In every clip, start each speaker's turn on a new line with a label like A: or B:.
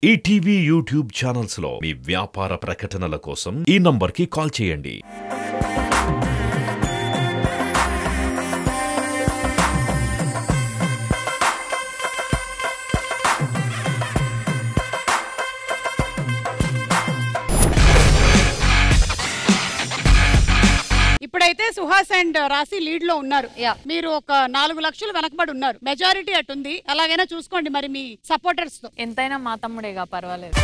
A: ETV YouTube channels లో మీ వ్యాపార ప్రకటనల కోసం ఈ నంబర్కి కాల్ చేయండి.
B: ఇప్పుడైతే సుహాస్ అండ్ రాశి లీడ్ లో ఉన్నారు. మీరు ఒక 4 లక్షలు వెనకబడి ఉన్నారు. మెజారిటీ అటుంది, అలాగైనా చూసుకోండి మరి మీ సపోర్టర్స్ తో.
C: ఎంతైనా మా తమ్ముడేగా, పర్వాలేదు.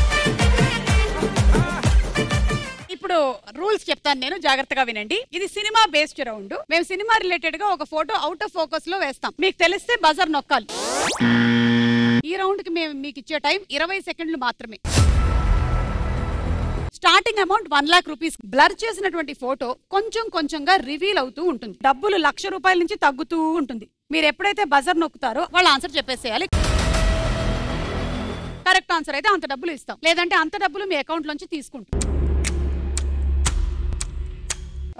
B: ఇప్పుడు రూల్స్ చెప్తాను, నేను జాగ్రత్తగా వినండి. ఇది సినిమా బేస్డ్ రౌండ్. మేము సినిమా రిలేటెడ్ గా ఒక ఫోటో అవుట్ ఆఫ్ ఫోకస్ లో వేస్తాం. మీకు తెలిస్తే బజర్ నొక్కాలి. ఈ రౌండ్ కి మేము మీకు ఇచ్చే టైం 20 సెకండ్లు మాత్రమే. Starting amount 1 lakh rupees. Blur చేసినటువంటి ఫోటో కొంచెం కొంచెంగా రివీల్ అవుతూ ఉంటుంది. డబ్బులు 1,00,000 రూపాయల నుంచి తగ్గుతూ ఉంటుంది. మీరు ఎప్పుడైతే బజర్ నొక్కుతారో వాళ్ళ ఆన్సర్ చెప్పేసేయాలి. కరెక్ట్ ఆన్సర్ అయితే అంత డబ్బులు ఇస్తాం, లేదంటే అంత డబ్బులు మీ అకౌంట్ నుంచి తీసుకుంటాం.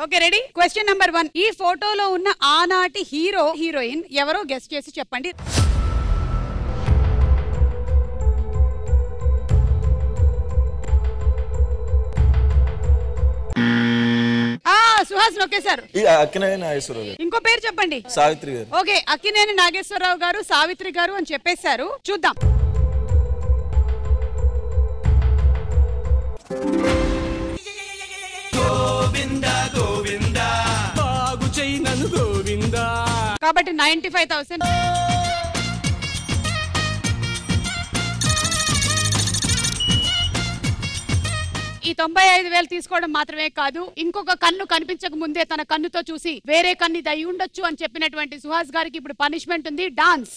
B: Okay, ready? Question number 1. ఈ ఫోటోలో ఉన్న ఆనాటి హీరో హీరోయిన్ ఎవరో గెస్ట్ చేసి చెప్పండి. సుహాస్ నొక్కేశారు. ఇంకో పేరు చెప్పండి.
D: సావిత్రి గారు.
B: ఓకే, అక్కినేని నాగేశ్వరరావు గారు, సావిత్రి గారు అని చెప్పేశారు. చూద్దాం. కాబట్టి 95,000. ఈ 95,000 తీసుకోవడం మాత్రమే కాదు, ఇంకొక కన్ను కనిపించక ముందే తన కన్నుతో చూసి వేరే కన్ను దయి ఉండొచ్చు అని చెప్పినటువంటి సుహాస్ గారికి ఇప్పుడు పనిష్మెంట్ ఉంది, డాన్స్.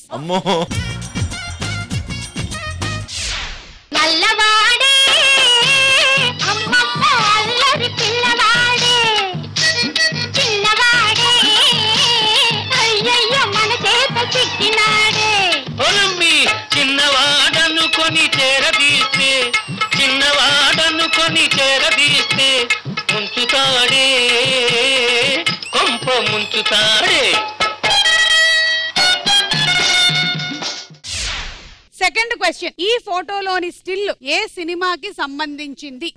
B: Second question. ఈ ఫోటోలోని స్టిల్ ఏ సినిమాకి సంబంధించింది?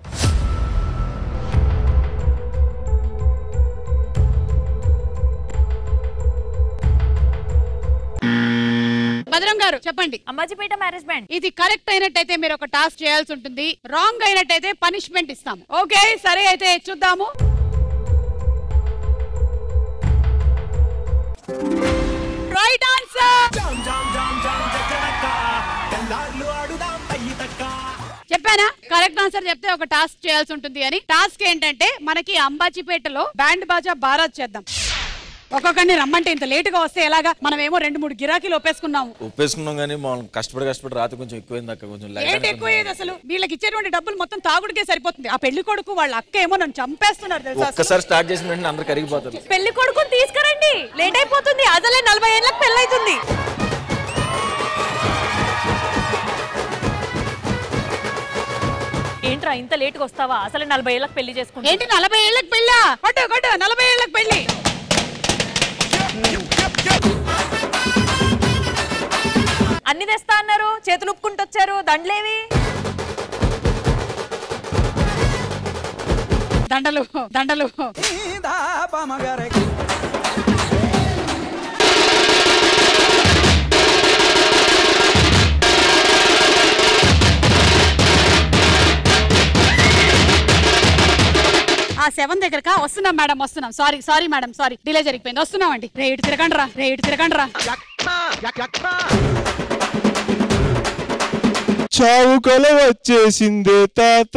B: భద్రం గారు చెప్పండి.
C: Ambajipeta marriage band.
B: ఇది కరెక్ట్ అయినట్టయితే మీరు ఒక టాస్క్ చేయాల్సి ఉంటుంది, రాంగ్ అయినట్టయితే పనిష్మెంట్ ఇస్తాము. ఓకే, సరే అయితే చూద్దాము. Right answer. చెప్పానా కరెక్ట్ ఆన్సర్ చెప్తే ఒక టాస్క్ చేయాల్సి ఉంటుంది అని. టాస్క్ ఏంటంటే మనకి అంబాజీపేటలో బ్యాండ్ బాజా బారాత్ చేద్దాం. ఒక్కొక్కడిని రమ్మంటే ఇంత లేట్ గా వస్తే ఎలాగా? మనం ఏమో 2-3 గిరాకీలు ఒప్పేసుకున్నాం కానీ కష్టపడి రాత్రి కొంచెం ఎక్కువైంది అక్క. కొంచెం ఎక్కువయ్యేది. అసలు వీళ్ళకి ఇచ్చేటువంటి డబ్బులు మొత్తం తాగుడికే సరిపోతుంది. ఆ పెళ్లి కొడుకు వాళ్ళ అక్క ఏమో నన్ను చంపేస్తున్నారు తెలుసా.
D: ఒక్కసారి స్టార్ట్ చేసిన వెంటనే అందరు కరిగిపోతారు.
C: పెళ్లి కొడుకుని తీసుకురండి, లేట్ అయిపోతుంది. అసలే 40 ఏళ్ళకి పెళ్లి అవుతుంది. ఏంట్రా ఇంత లేట్ గా వస్తావా? అసలే 40 ఏళ్ళకి పెళ్లి చేసుకుంటా.
B: ఏంటి 40 ఏళ్ళకి పెళ్ళా? 40 ఏళ్ళకి పెళ్లి.
C: అన్ని తెస్తా అన్నారు, చేతులు ఉప్పుకుంటూ వచ్చారు. దండలేవి?
B: దండలు. ఆ 7 దగ్గరకా? వస్తున్నాం మేడం, వస్తున్నాం. సారీ మేడం, సారీ, డిలే జరిగిపోయింది. వస్తున్నామండి. రేటు తిరగండి రా.
E: చావు కల వచ్చేసిందే తాత,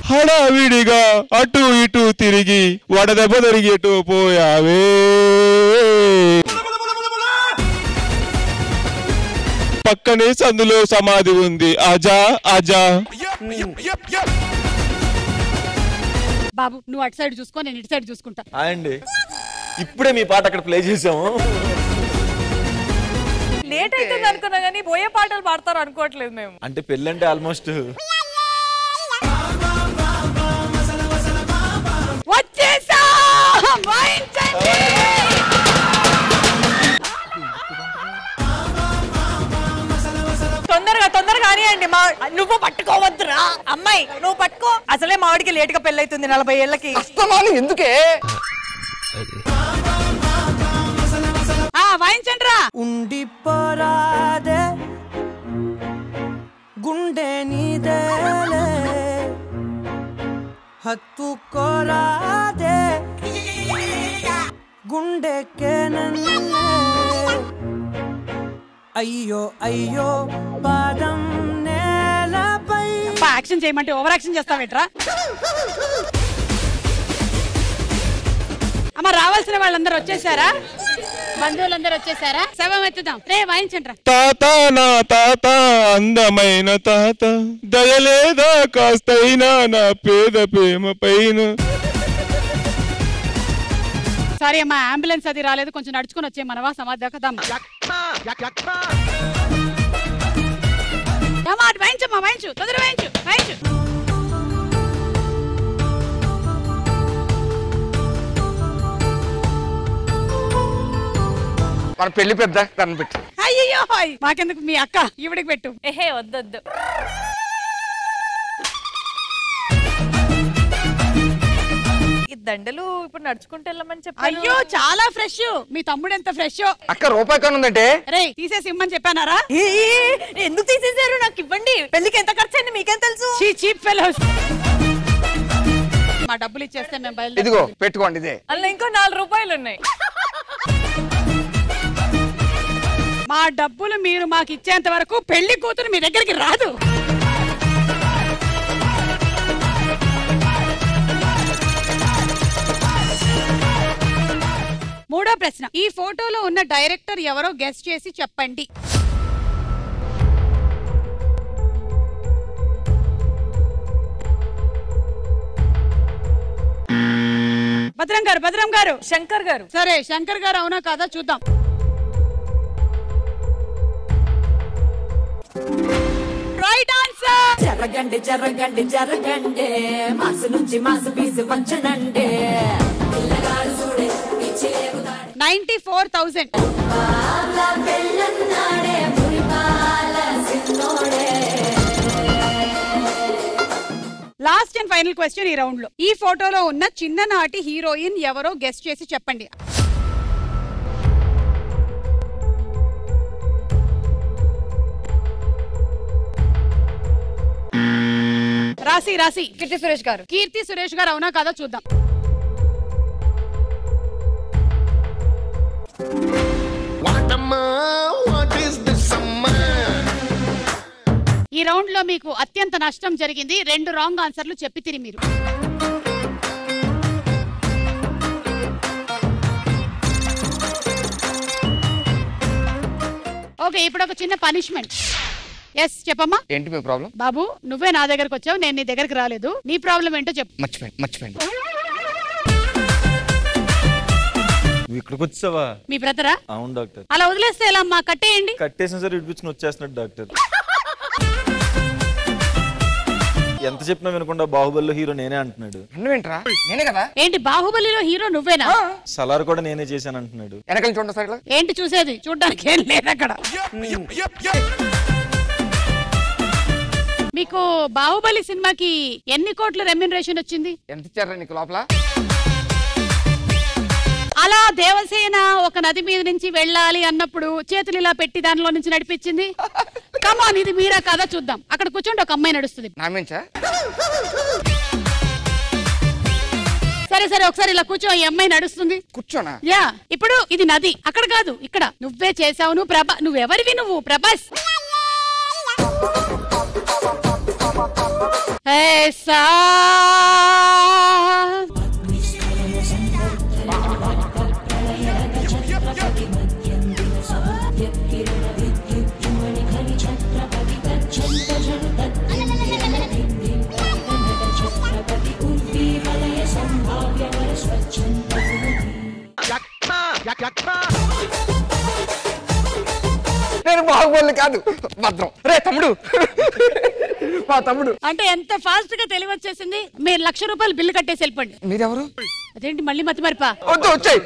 E: హడావిడిగా అటు ఇటు తిరిగి వడదెబ్బ తిరిగేటో పోయావే. పక్కనే సందులో సమాధి ఉంది, ఆజా.
B: బాబు నువ్వు అటు సైడ్ చూసుకో, నేను ఇటు సైడ్ చూసుకుంటా.
D: అండి ఇప్పుడే మీ పాట అక్కడ ప్లే చేసాము.
C: లేట్ అవుతుంది అనుకున్నా కానీ పోయే పాటలు పాడతారు అనుకోవట్లేదు మేము.
D: అంటే పెళ్ళంటే ఆల్మోస్ట్
B: వచ్చేసా.
C: నువ్వు పట్టుకోవద్దురా అమ్మాయి, నువ్వు పట్టుకో. అసలే మావాడికి లేట్ గా పెళ్ళైతుంది 40 ఏళ్ళకి.
F: ఎందుకే
B: వాయించండి రా.
G: ఉండిపోరాదే గుండె నీదేలే హత్తుకోరాదే గుండెకే నన్నే అయ్యో అయ్యో పాదం నేలపై.
B: యాక్షన్ చేయమంటే ఓవర్ యాక్షన్ చేస్తావేట్రా? అమ్మ రావాల్సిన వాళ్ళందరూ వచ్చేసారా? బంధువులందరూ వచ్చేసారా? శవం ఎత్తుదాం. రే వాయించండి.
E: తాత నా తాత అందమైన తాత దయలేదా కాస్తైనా నా పేద ప్రేమ పైన.
B: సారీ అమ్మా, అంబులెన్స్ అది రాలేదు, కొంచెం నడుచుకుని వచ్చే మనవా సమాధి దాకా. వాయించమ్మా, వాయించు, తొందర వాయించు, వాయించు.
F: మన పెళ్లి పెద్ద తను పెట్టు.
B: అయ్యో మాకెందుకు, మీ అక్క ఈవిడికి పెట్టు.
C: ఏహే వద్దొద్దు. ఈ దండలు ఇప్పుడు నడుచుకుంటూ వెళ్ళమని చెప్పి.
B: అయ్యో చాలా ఫ్రెష్. మీ తమ్ముడు ఎంత ఫ్రెష్.
F: అక్క రూపాయి కన్నా ఉందంటే
B: రే తీసేసి ఇమ్మని చెప్పానారా?
C: ఎందుకు తీసేశారు? నాకు ఇవ్వండి. పెళ్లికి ఎంత ఖర్చు అయింది మీకేం తెలుసు?
B: Cheap fellows. మా డబ్బులు ఇచ్చేస్తే మేము బయలుదేరి.
F: ఇదిగో పెట్టుకోండి. ఇదే
C: అలా ఇంకో 4 రూపాయలు ఉన్నాయి.
B: మా డబ్బులు మీరు మాకు ఇచ్చేంత వరకు పెళ్లి కూతురు మీ దగ్గరికి రాదు. మూడో ప్రశ్న, ఈ ఫోటోలో ఉన్న డైరెక్టర్ ఎవరో గెస్ చేసి చెప్పండి. భద్రం గారు.
C: శంకర్ గారు.
B: సరే శంకర్ గారు అవునా కాదా చూద్దాం. Right answer.
H: జరగండి జరగండి జరగండి మాసు నుంచి మాసు పీసు వంచనండి
B: 94,000. లాస్ట్ అండ్ ఫైనల్ క్వశ్చన్ ఈ రౌండ్ లో. ఈ ఫోటోలో ఉన్న చిన్ననాటి హీరోయిన్ ఎవరో గెస్ట్ చేసి చెప్పండి. రాసి
C: కీర్తి సురేష్ గారు.
B: కీర్తి సురేష్ గారు అవునా కాదా చూద్దాం. ఈ రౌండ్ లో మీకు అత్యంత నష్టం జరిగింది. 2 రాంగ్ ఆన్సర్లు చెప్పి తిరిగి మీరు. ఓకే, ఇప్పుడు ఒక చిన్న పనిష్మెంట్. ఎస్ చెప్పమ్మా.
F: ఏంటి మీ ప్రాబ్లం?
B: బాబు నువ్వే నా దగ్గరకు వచ్చావు, నేను నీ దగ్గరకు రాలేదు. నీ ప్రాబ్లం ఏంటో చెప్పు.
F: మర్చిపోయింది.
D: నువ్వు ఇక్కడికి వచ్చావా?
B: మీ బ్రదరా?
D: అవును డాక్టర్.
B: అలా వదిలేస్తే ఎలా అమ్మా? కట్టేయండి.
D: కట్టేసిన సరే ఇడిపించుకుని వచ్చేస్తున్నాడు డాక్టర్. ఎంత చెప్పినా వినకుండా బాహుబలిలో హీరో నేనే అంటున్నాడు.
F: నువ్వేంట్రా? నేనే కదా.
B: ఏంటి బాహుబలిలో హీరో నువ్వేనా?
D: సలార్ కూడా నేనే చేశాను అంటున్నాడు.
F: వెనకాల చూడండి సార్.
B: ఏంటి చూసేది? చూడడానికి ఏం లేదు అక్కడ. మీకు బాహుబలి సినిమాకి ఎన్ని కోట్ల రెమ్యునరేషన్ వచ్చింది?
F: ఎంత ఇచ్చారా నీకు లోపల?
B: అలా దేవసేన ఒక నది మీద నుంచి వెళ్ళాలి అన్నప్పుడు చేతులు ఇలా పెట్టి దానిలో నుంచి నడిపించింది. కమాన్, ఇది మీరా కాదా చూద్దాం. అక్కడ కూర్చోండి, ఒక అమ్మాయి నడుస్తుంది. సరే ఒకసారి ఇలా కూర్చో. ఈ అమ్మాయి నడుస్తుంది.
F: కూర్చోనా?
B: యా. ఇప్పుడు ఇది నది, అక్కడ కాదు ఇక్కడ. నువ్వే చేసావు. నువ్వెవరివి? నువ్వు ప్రభాస్.
F: నేను బాహుబలి కాదు, భద్రం. రే తమ్ముడు, మా తమ్ముడు.
B: అంటే ఎంత ఫాస్ట్ గా తెలివి వచ్చేసింది. మీరు 1,00,000 రూపాయలు బిల్లు కట్టేసి వెళ్ళిపోండి.
F: మీరెవరు?
B: అదేంటి మళ్ళీ మతి మరిపా?
F: వద్దు వచ్చాయి.